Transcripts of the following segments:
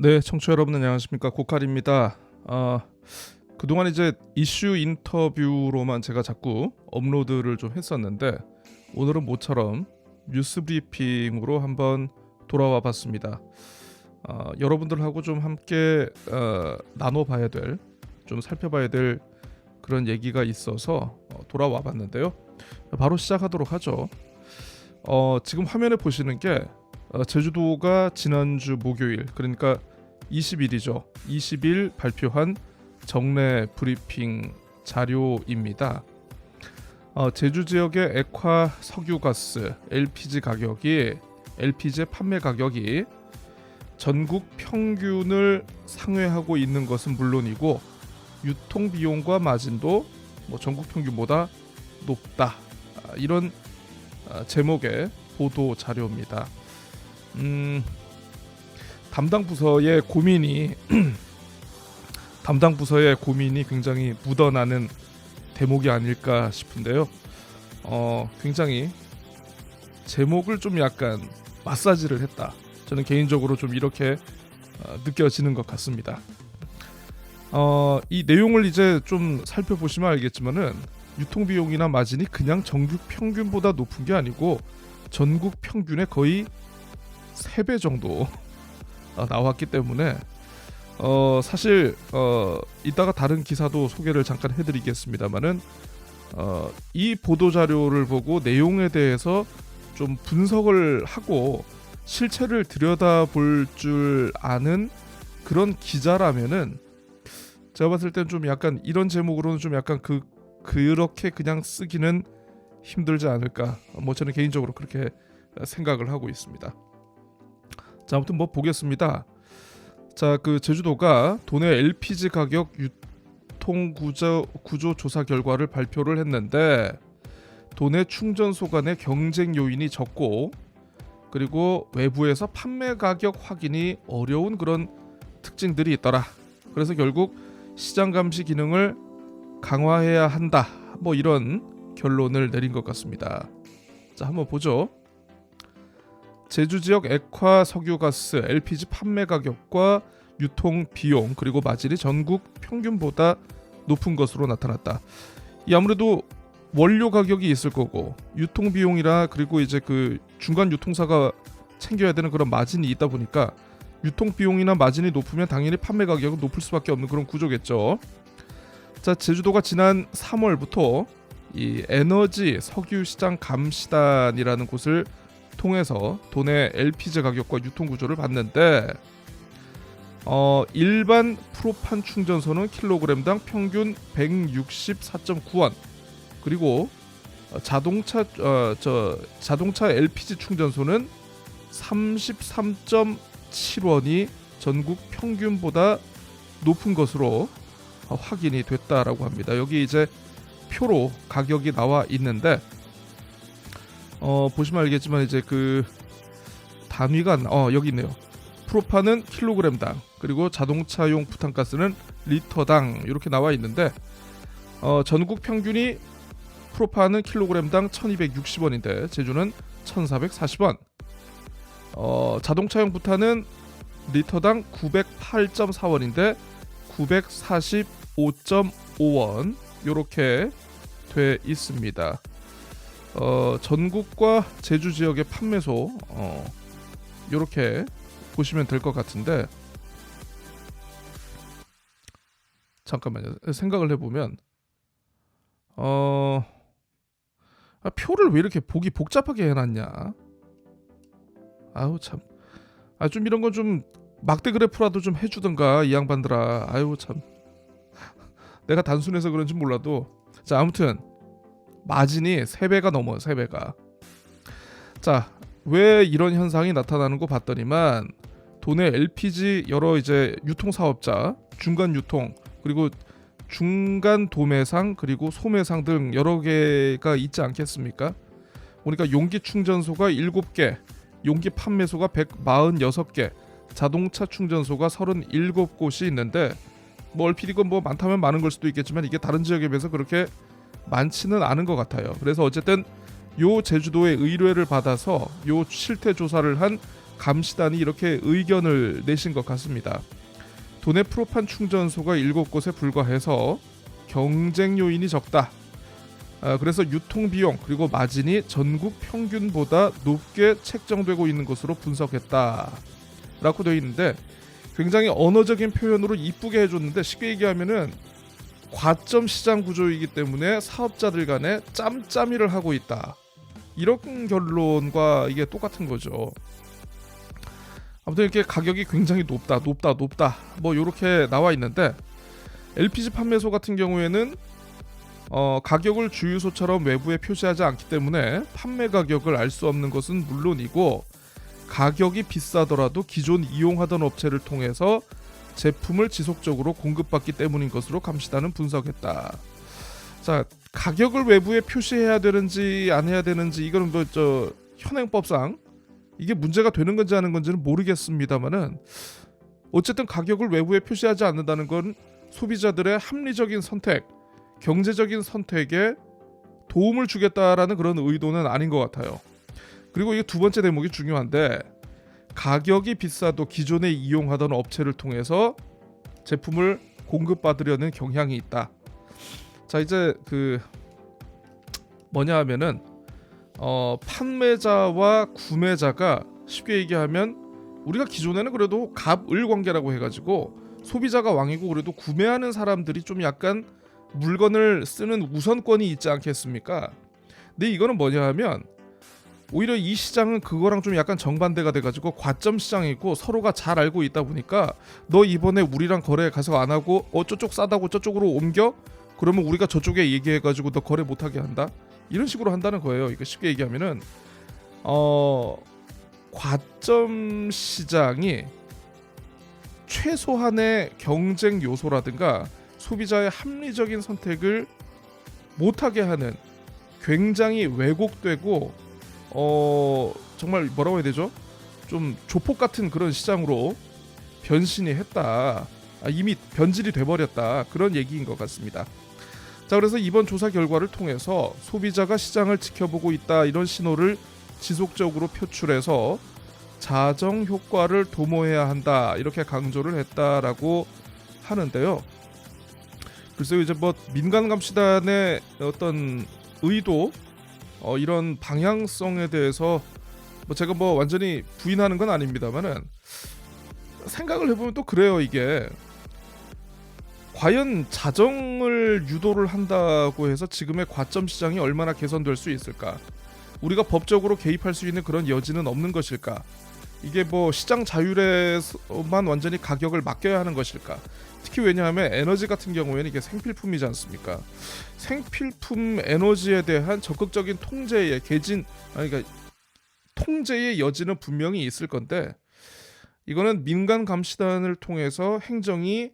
네, 청취자 여러분 안녕하십니까? 고칼입니다. 그동안 이제 이슈 인터뷰로만 제가 자꾸 업로드를 좀 했었는데 오늘은 모처럼 뉴스 브리핑으로 한번 돌아와 봤습니다. 여러분들하고 좀 함께 나눠봐야 될, 좀 살펴봐야 될 그런 얘기가 있어서 돌아와 봤는데요. 바로 시작하도록 하죠. 지금 화면에 보시는 게 제주도가 지난주 목요일, 그러니까 20일이죠. 20일 발표한 정례 브리핑 자료입니다. 제주 지역의 액화 석유가스 LPG 판매 가격이 전국 평균을 상회하고 있는 것은 물론이고 유통 비용과 마진도 전국 평균보다 높다. 이런 제목의 보도 자료입니다. 담당 부서의 고민이 굉장히 묻어나는 대목이 아닐까 싶은데요. 굉장히 제목을 좀 약간 마사지를 했다. 저는 개인적으로 좀 이렇게 느껴지는 것 같습니다. 이 내용을 이제 좀 살펴보시면 알겠지만은 유통비용이나 마진이 그냥 전국 평균보다 높은 게 아니고 전국 평균의 거의 3배 정도 나왔기 때문에 사실 이따가 다른 기사도 소개를 잠깐 해드리겠습니다만은 이 보도자료를 보고 내용에 대해서 좀 분석을 하고 실체를 들여다볼 줄 아는 그런 기자라면은 제가 봤을 땐 좀 약간 이런 제목으로는 좀 약간 그렇게 그냥 쓰기는 힘들지 않을까. 저는 개인적으로 그렇게 생각을 하고 있습니다. 자, 아무튼 보겠습니다. 자, 제주도가 도내 LPG 가격 유통 구조 조사 결과를 발표를 했는데 도내 충전소 간의 경쟁 요인이 적고 그리고 외부에서 판매 가격 확인이 어려운 그런 특징들이 있더라. 그래서 결국 시장 감시 기능을 강화해야 한다. 이런 결론을 내린 것 같습니다. 자, 한번 보죠. 제주 지역 액화 석유가스 LPG 판매 가격과 유통 비용 그리고 마진이 전국 평균보다 높은 것으로 나타났다. 이 아무래도 원료 가격이 있을 거고 유통 비용이라 그리고 이제 중간 유통사가 챙겨야 되는 그런 마진이 있다 보니까 유통 비용이나 마진이 높으면 당연히 판매 가격은 높을 수밖에 없는 그런 구조겠죠. 자, 제주도가 지난 3월부터 이 에너지 석유 시장 감시단이라는 곳을 통해서 도내 LPG 가격과 유통 구조를 봤는데 일반 프로판 충전소는 킬로그램당 평균 164.9원 그리고 자동차 LPG 충전소는 33.7원이 전국 평균보다 높은 것으로 확인이 됐다라고 합니다. 여기 이제 표로 가격이 나와 있는데 보시면 알겠지만 이제 단위가 여기 있네요. 프로판은 킬로그램당 그리고 자동차용 부탄가스는 리터당 이렇게 나와 있는데 전국 평균이 프로판은 킬로그램당 1260원인데 제주는 1440원. 자동차용 부탄은 리터당 908.4원인데 945.5원 이렇게 돼 있습니다. 전국과 제주 지역의 판매소 이렇게 보시면 될 것 같은데 잠깐만요. 생각을 해보면 표를 왜 이렇게 보기 복잡하게 해놨냐. 아우 참. 좀 이런 건 좀 막대 그래프라도 좀 해주던가 이 양반들아. 아유 참. 내가 단순해서 그런지 몰라도 자, 아무튼 마진이 3배가 넘어요. 3배가. 자, 왜 이런 현상이 나타나는 거 봤더니만 도내 LPG 여러 이제 유통사업자, 중간 유통 그리고 중간 도매상 그리고 소매상 등 여러 개가 있지 않겠습니까? 보니까 용기 충전소가 7개, 용기 판매소가 146개, 자동차 충전소가 37곳이 있는데 얼핏 이건 많다면 많은 걸 수도 있겠지만 이게 다른 지역에 비해서 그렇게 많지는 않은 것 같아요. 그래서 어쨌든 요 제주도의 의뢰를 받아서 요 실태 조사를 한 감시단이 이렇게 의견을 내신 것 같습니다. 도내 프로판 충전소가 7곳에 불과해서 경쟁 요인이 적다. 그래서 유통비용 그리고 마진이 전국 평균보다 높게 책정되고 있는 것으로 분석했다 라고 되어 있는데, 굉장히 언어적인 표현으로 이쁘게 해줬는데, 쉽게 얘기하면은 과점 시장 구조이기 때문에 사업자들 간에 짬짬이를 하고 있다, 이런 결론과 이게 똑같은 거죠. 아무튼 이렇게 가격이 굉장히 높다 뭐 이렇게 나와 있는데, LPG 판매소 같은 경우에는 가격을 주유소처럼 외부에 표시하지 않기 때문에 판매 가격을 알 수 없는 것은 물론이고, 가격이 비싸더라도 기존 이용하던 업체를 통해서 제품을 지속적으로 공급받기 때문인 것으로 감시단은 분석했다. 자, 가격을 외부에 표시해야 되는지 안 해야 되는지, 이거는 현행법상 이게 문제가 되는 건지 아닌 건지는 모르겠습니다만은, 어쨌든 가격을 외부에 표시하지 않는다는 건 소비자들의 합리적인 선택, 경제적인 선택에 도움을 주겠다라는 그런 의도는 아닌 것 같아요. 그리고 이게 두 번째 대목이 중요한데, 가격이 비싸도 기존에 이용하던 업체를 통해서 제품을 공급받으려는 경향이 있다. 자, 이제 뭐냐 하면은 판매자와 구매자가 쉽게 얘기하면, 우리가 기존에는 그래도 갑을 관계라고 해가지고 소비자가 왕이고 그래도 구매하는 사람들이 좀 약간 물건을 쓰는 우선권이 있지 않겠습니까? 근데 이거는 뭐냐 하면, 오히려 이 시장은 그거랑 좀 약간 정반대가 돼가지고 과점 시장이고, 서로가 잘 알고 있다 보니까 너 이번에 우리랑 거래 가서 안 하고 저쪽 싸다고 저쪽으로 옮겨? 그러면 우리가 저쪽에 얘기해가지고 너 거래 못하게 한다? 이런 식으로 한다는 거예요. 이거 쉽게 얘기하면은 과점 시장이 최소한의 경쟁 요소라든가 소비자의 합리적인 선택을 못하게 하는, 굉장히 왜곡되고 정말 뭐라고 해야 되죠? 좀 조폭 같은 그런 시장으로 변신이 했다. 이미 변질이 돼버렸다. 그런 얘기인 것 같습니다. 자, 그래서 이번 조사 결과를 통해서 소비자가 시장을 지켜보고 있다, 이런 신호를 지속적으로 표출해서 자정 효과를 도모해야 한다, 이렇게 강조를 했다라고 하는데요. 글쎄요, 이제 뭐 민간 감시단의 어떤 의도, 이런 방향성에 대해서 제가 완전히 부인하는 건 아닙니다만은, 생각을 해보면 또 그래요. 이게 과연 자정을 유도를 한다고 해서 지금의 과점 시장이 얼마나 개선될 수 있을까? 우리가 법적으로 개입할 수 있는 그런 여지는 없는 것일까? 이게 시장 자율에만 완전히 가격을 맡겨야 하는 것일까? 특히 왜냐하면 에너지 같은 경우에는 이게 생필품이지 않습니까? 생필품 에너지에 대한 적극적인 통제의 그러니까 통제의 여지는 분명히 있을 건데, 이거는 민간 감시단을 통해서 행정이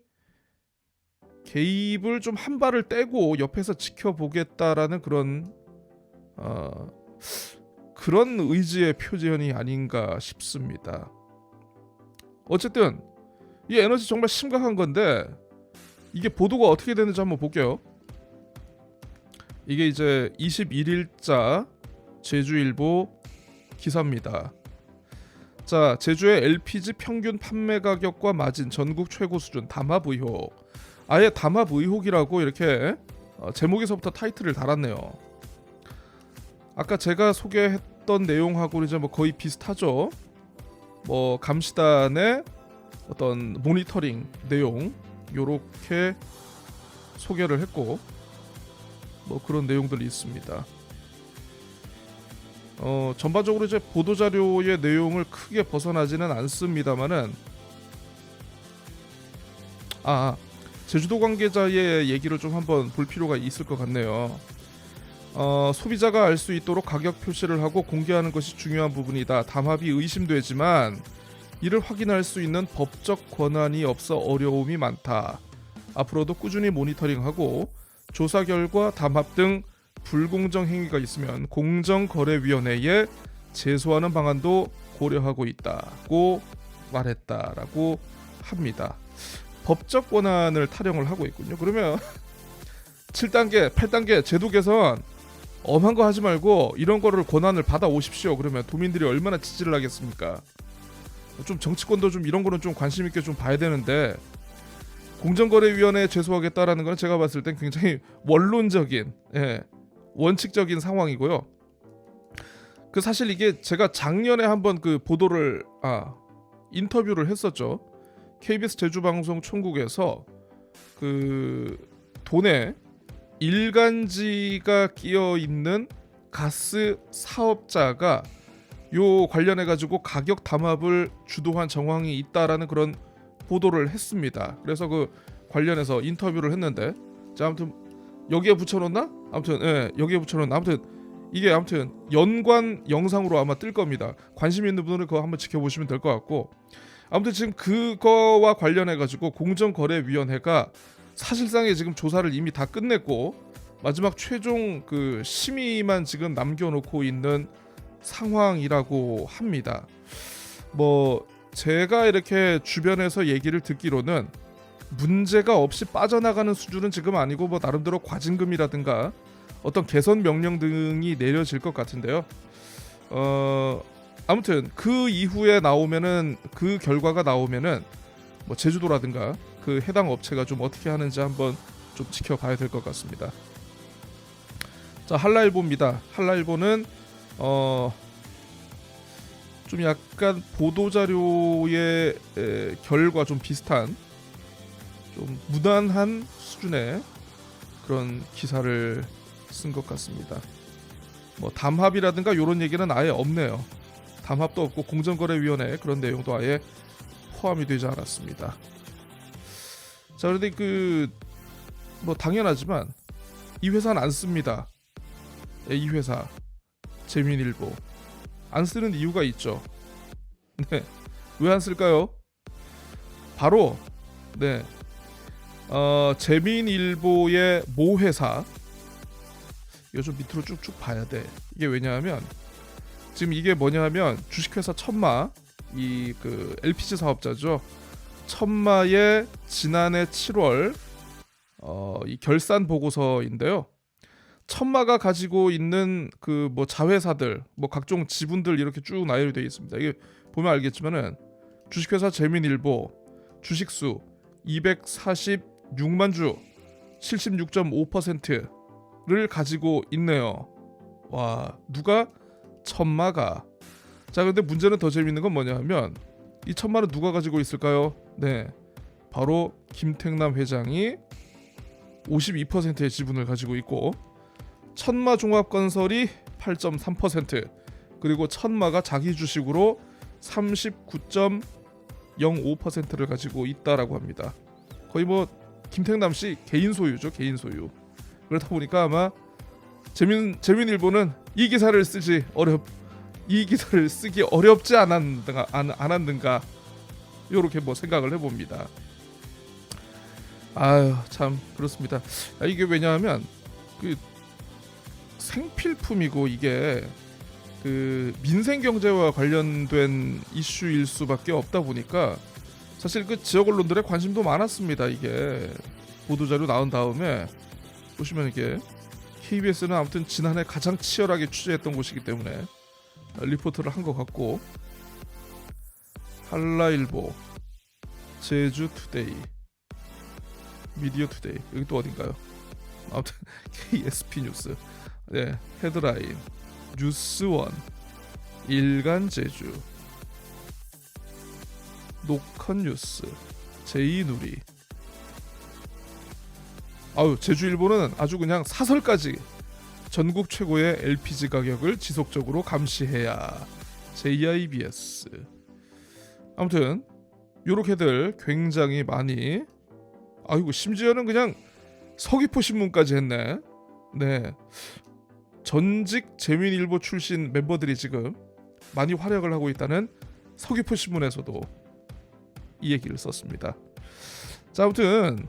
개입을 좀 한 발을 떼고 옆에서 지켜보겠다라는 그런 의지의 표현이 아닌가 싶습니다. 어쨌든 이 에너지 정말 심각한 건데, 이게 보도가 어떻게 되는지 한번 볼게요. 이게 이제 21일자 제주일보 기사입니다. 자, 제주의 LPG 평균 판매 가격과 마진 전국 최고 수준, 담합 의혹. 아예 담합 의혹이라고 이렇게 제목에서부터 타이틀을 달았네요. 아까 제가 소개했던 내용하고 이제 거의 비슷하죠. 감시단의 어떤 모니터링 내용 요렇게 소개를 했고, 그런 내용들이 있습니다. 전반적으로 이제 보도자료의 내용을 크게 벗어나지는 않습니다만은, 제주도 관계자의 얘기를 좀 한번 볼 필요가 있을 것 같네요. 소비자가 알 수 있도록 가격 표시를 하고 공개하는 것이 중요한 부분이다. 담합이 의심되지만 이를 확인할 수 있는 법적 권한이 없어 어려움이 많다. 앞으로도 꾸준히 모니터링하고 조사 결과 담합 등 불공정 행위가 있으면 공정거래위원회에 제소하는 방안도 고려하고 있다고 말했다라고 합니다. 법적 권한을 타령을 하고 있군요. 그러면 7단계, 8단계 제도 개선 엄한 거 하지 말고 이런 거를 권한을 받아 오십시오. 그러면 도민들이 얼마나 지지를 하겠습니까? 좀 정치권도 좀 이런 거는 좀 관심 있게 좀 봐야 되는데 공정거래위원회에 제소하겠다라는 건 제가 봤을 땐 굉장히 원론적인 원칙적인 상황이고요. 그 사실 이게 제가 작년에 한번 그 보도를 인터뷰를 했었죠. KBS 제주방송 총국에서 그 돈에 일간지가 끼어 있는 가스 사업자가 요 관련해 가지고 가격 담합을 주도한 정황이 있다라는 그런 보도를 했습니다. 그래서 그 관련해서 인터뷰를 했는데, 자 아무튼 여기에 붙여놓나? 아무튼 여기에 붙여놓나? 아무튼 이게 아무튼 연관 영상으로 아마 뜰 겁니다. 관심 있는 분들은 그거 한번 지켜보시면 될 것 같고, 아무튼 지금 그거와 관련해 가지고 공정거래위원회가 사실상의 지금 조사를 이미 다 끝냈고 마지막 최종 그 심의만 지금 남겨놓고 있는 상황이라고 합니다. 뭐 제가 이렇게 주변에서 얘기를 듣기로는 문제가 없이 빠져나가는 수준은 지금 아니고 뭐 나름대로 과징금이라든가 어떤 개선 명령 등이 내려질 것 같은데요. 아무튼 그 이후에 나오면은 그 결과가 나오면은 뭐 제주도라든가 그 해당 업체가 좀 어떻게 하는지 한번 좀 지켜봐야 될 것 같습니다. 자, 한라일보입니다. 한라일보는 좀 약간 보도자료의 결과 좀 비슷한 좀 무난한 수준의 그런 기사를 쓴 것 같습니다. 뭐 담합이라든가 이런 얘기는 아예 없네요. 담합도 없고 공정거래위원회 그런 내용도 아예 포함이 되지 않았습니다. 자, 그런데 그 뭐 당연하지만 이 회사는 안 씁니다. 이 회사 재민일보 안 쓰는 이유가 있죠. 네, 왜 안 쓸까요? 바로 재민일보의 모 회사, 이거 좀 밑으로 쭉쭉 봐야 돼. 이게 왜냐하면 지금 이게 뭐냐하면 주식회사 천마, 이 그 LPG 사업자죠. 천마의 지난해 7월 이 결산 보고서인데요. 천마가 가지고 있는 그 뭐 자회사들, 뭐 각종 지분들 이렇게 쭉 나열이 되어 있습니다. 이게 보면 알겠지만은 주식회사 재민일보 주식수 246만 주, 76.5%를 가지고 있네요. 와, 누가? 천마가. 자, 근데 문제는 더 재밌는 건 뭐냐면 이 천마는 누가 가지고 있을까요? 네, 바로 김택남 회장이 52%의 지분을 가지고 있고, 천마종합건설이 8.3%, 그리고 천마가 자기 주식으로 39.05%를 가지고 있다라고 합니다. 거의 뭐 김택남 씨 개인 소유죠, 개인 소유. 그렇다 보니까 아마 재민일보는 이 기사를 쓰기 어렵지 않았는가 이렇게 뭐 생각을 해봅니다. 아유, 참 그렇습니다. 이게 왜냐하면 그 생필품이고 이게 그 민생 경제와 관련된 이슈일 수밖에 없다 보니까 사실 그 지역 언론들의 관심도 많았습니다. 이게 보도자료 나온 다음에 보시면 이게 KBS는 아무튼 지난해 가장 치열하게 취재했던 곳이기 때문에 리포트를 한 것 같고, 한라일보, 제주투데이, 미디어투데이, 여기 또 어딘가요? 아무튼 KSP 뉴스, 네, 헤드라인, 뉴스원, 일간제주, 노컷뉴스, 제이누리. 제주일보는 아주 그냥 사설까지 전국 최고의 LPG 가격을 지속적으로 감시해야. JIBS. 아무튼 요렇게들 굉장히 많이, 아이고 심지어는 그냥 서귀포 신문까지 했네. 네, 전직 재민일보 출신 멤버들이 지금 많이 활약을 하고 있다는 서귀포 신문에서도 이 얘기를 썼습니다. 자, 아무튼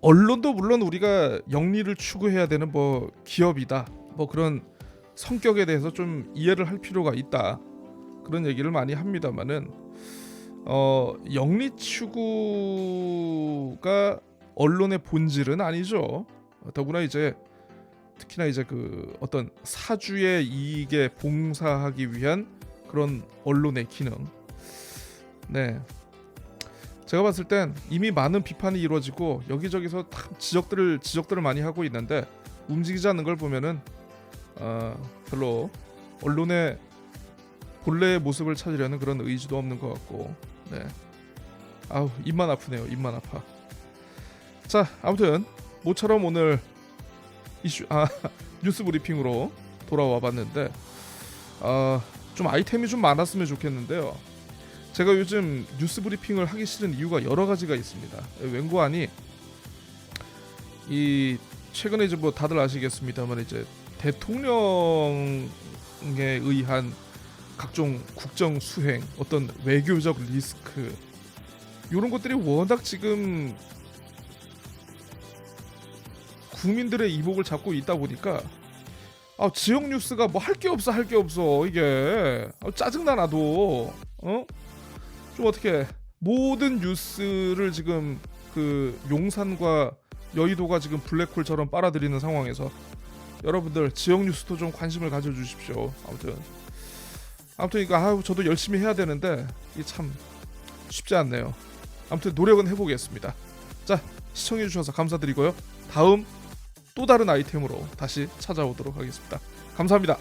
언론도 물론 우리가 영리를 추구해야 되는 뭐 기업이다, 뭐 그런 성격에 대해서 좀 이해를 할 필요가 있다, 그런 얘기를 많이 합니다만은 영리 추구가 언론의 본질은 아니죠. 더구나 이제 특히나 이제 그 어떤 사주의 이익에 봉사하기 위한 그런 언론의 기능. 네, 제가 봤을 땐 이미 많은 비판이 이루어지고 여기저기서 지적들을 많이 하고 있는데 움직이지 않는 걸 보면은 별로 언론의 본래의 모습을 찾으려는 그런 의지도 없는 것 같고. 네, 아우 입만 아프네요. 입만 아파. 자, 아무튼 모처럼 오늘 뉴스 브리핑으로 돌아와 봤는데 좀 아이템이 좀 많았으면 좋겠는데요. 제가 요즘 뉴스 브리핑을 하기 싫은 이유가 여러 가지가 있습니다. 웬고하니 이 최근에 이제 뭐 다들 아시겠습니다만 이제 대통령에 의한 각종 국정 수행, 어떤 외교적 리스크 이런 것들이 워낙 지금 국민들의 이목을 잡고 있다 보니까 지역 뉴스가 뭐 할 게 없어 이게 짜증나 나도. 좀 어떻게 모든 뉴스를 지금 그 용산과 여의도가 지금 블랙홀처럼 빨아들이는 상황에서 여러분들 지역 뉴스도 좀 관심을 가져주십시오. 아무튼 이거 저도 열심히 해야 되는데 이게 참 쉽지 않네요. 아무튼 노력은 해보겠습니다. 자, 시청해주셔서 감사드리고요. 다음 또 다른 아이템으로 다시 찾아오도록 하겠습니다. 감사합니다.